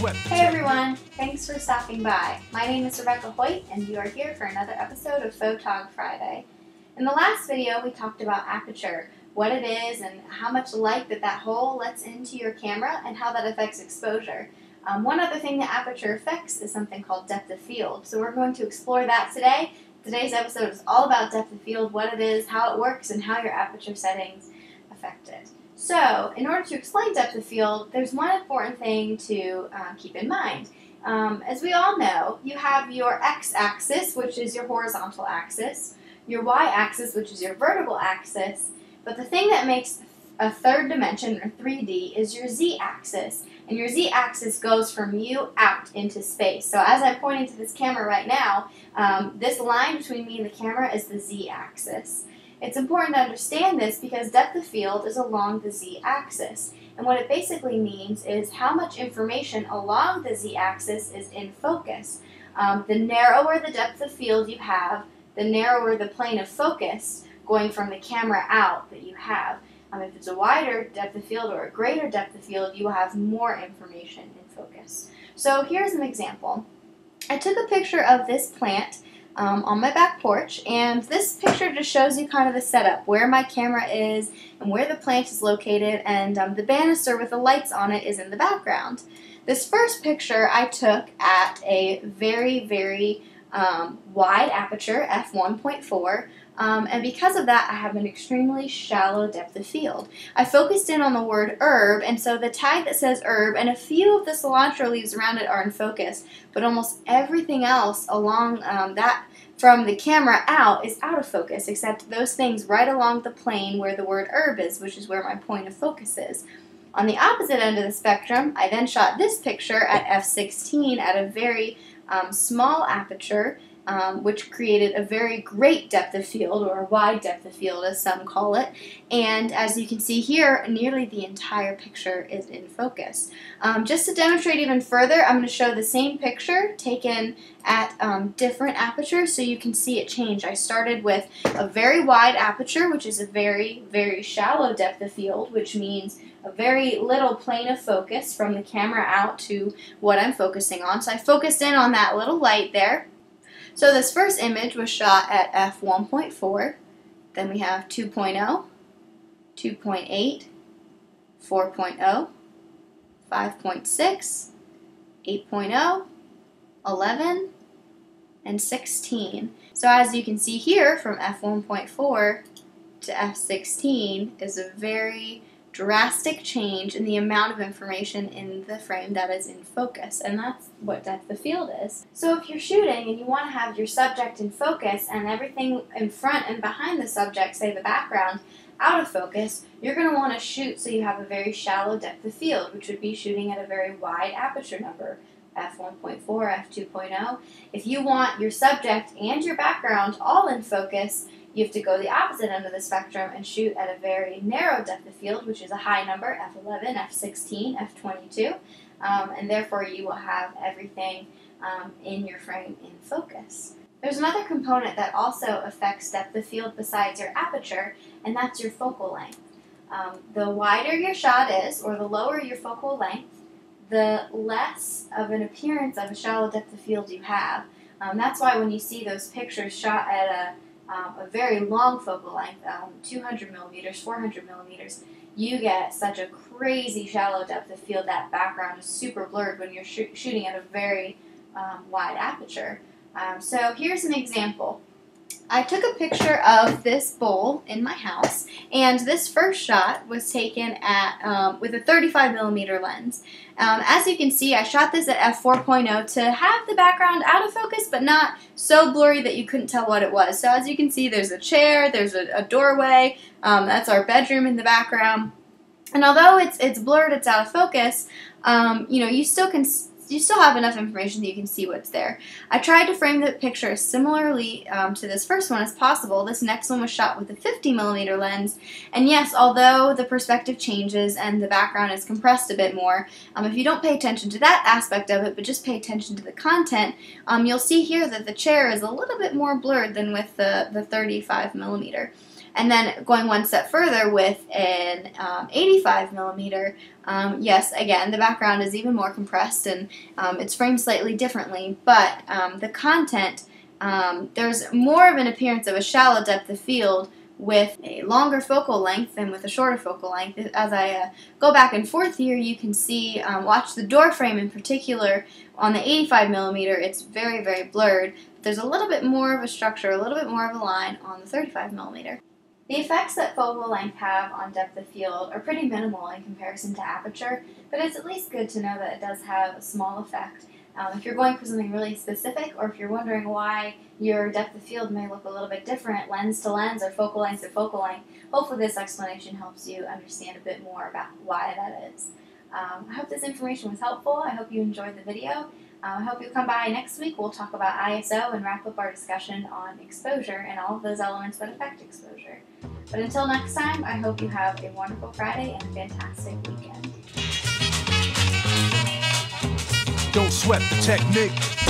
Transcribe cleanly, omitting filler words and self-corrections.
Hey everyone, thanks for stopping by. My name is Rebecca Hoyt and you are here for another episode of Fotog Friday. In the last video we talked about aperture, what it is and how much light that hole lets into your camera and how that affects exposure. One other thing that aperture affects is something called depth of field, so we're going to explore that today. Today's episode is all about depth of field, what it is, how it works, and how your aperture settings affect it. So, in order to explain depth of field, there's one important thing to keep in mind. As we all know, you have your x-axis, which is your horizontal axis, your y-axis, which is your vertical axis, but the thing that makes a third dimension, or 3D, is your z-axis. And your z-axis goes from you out into space. So as I'm pointing to this camera right now, this line between me and the camera is the z-axis. It's important to understand this because depth of field is along the z-axis. And what it basically means is how much information along the z-axis is in focus. The narrower the depth of field you have, the narrower the plane of focus going from the camera out that you have. If it's a wider depth of field or a greater depth of field, you will have more information in focus. So here's an example. I took a picture of this plant on my back porch, and this picture just shows you kind of the setup, where my camera is and where the plant is located, and the banister with the lights on it is in the background. This first picture I took at a very wide aperture, f1.4, and because of that I have an extremely shallow depth of field. I focused in on the word herb, and so the tag that says herb and a few of the cilantro leaves around it are in focus, but almost everything else along that from the camera out is out of focus, except those things right along the plane where the word herb is, which is where my point of focus is. On the opposite end of the spectrum, I then shot this picture at f16 at a very small aperture, which created a very great depth of field, or a wide depth of field as some call it, and as you can see here, nearly the entire picture is in focus. Just to demonstrate even further, I'm going to show the same picture taken at different apertures so you can see it change. I started with a very wide aperture, which is a very shallow depth of field, which means a very little plane of focus from the camera out to what I'm focusing on. So I focused in on that little light there. So this first image was shot at f1.4, then we have 2.0, 2.8, 4.0, 5.6, 8.0, 11, and 16. So as you can see here, from f1.4 to f16 is a very drastic change in the amount of information in the frame that is in focus, and that's what depth of field is. So if you're shooting and you want to have your subject in focus and everything in front and behind the subject, say the background, out of focus, you're going to want to shoot so you have a very shallow depth of field, which would be shooting at a very wide aperture number, f1.4, f2.0. If you want your subject and your background all in focus, you have to go the opposite end of the spectrum and shoot at a very narrow depth of field, which is a high number, f11, f16, f22, and therefore you will have everything in your frame in focus. There's another component that also affects depth of field besides your aperture, and that's your focal length. The wider your shot is, or the lower your focal length, the less of an appearance of a shallow depth of field you have. That's why when you see those pictures shot at a very long focal length, 200 millimeters, 400 millimeters, you get such a crazy shallow depth of field that background is super blurred when you're shooting at a very wide aperture. So here's an example. I took a picture of this bowl in my house, and this first shot was taken at with a 35 millimeter lens. As you can see, I shot this at f4.0 to have the background out of focus, but not so blurry that you couldn't tell what it was. So as you can see, there's a chair, there's a doorway, that's our bedroom in the background. And although it's blurred, it's out of focus, you know, you still have enough information that you can see what's there. I tried to frame the picture as similarly to this first one as possible. This next one was shot with a 50 millimeter lens, and yes, although the perspective changes and the background is compressed a bit more, if you don't pay attention to that aspect of it, but just pay attention to the content, you'll see here that the chair is a little bit more blurred than with the 35 millimeter. And then going one step further with an 85 millimeter, Yes, again, the background is even more compressed and it's framed slightly differently, but the content, there's more of an appearance of a shallow depth of field with a longer focal length than with a shorter focal length. As I go back and forth here, you can see, watch the door frame in particular. On the 85mm, it's very, very blurred. There's a little bit more of a structure, a little bit more of a line on the 35mm. The effects that focal length have on depth of field are pretty minimal in comparison to aperture, but it's at least good to know that it does have a small effect. If you're going for something really specific, or if you're wondering why your depth of field may look a little bit different lens to lens or focal length to focal length, hopefully this explanation helps you understand a bit more about why that is. I hope this information was helpful. I hope you enjoyed the video. I hope you'll come by next week. We'll talk about ISO and wrap up our discussion on exposure and all of those elements that affect exposure. But until next time, I hope you have a wonderful Friday and a fantastic weekend. Don't sweat the technique.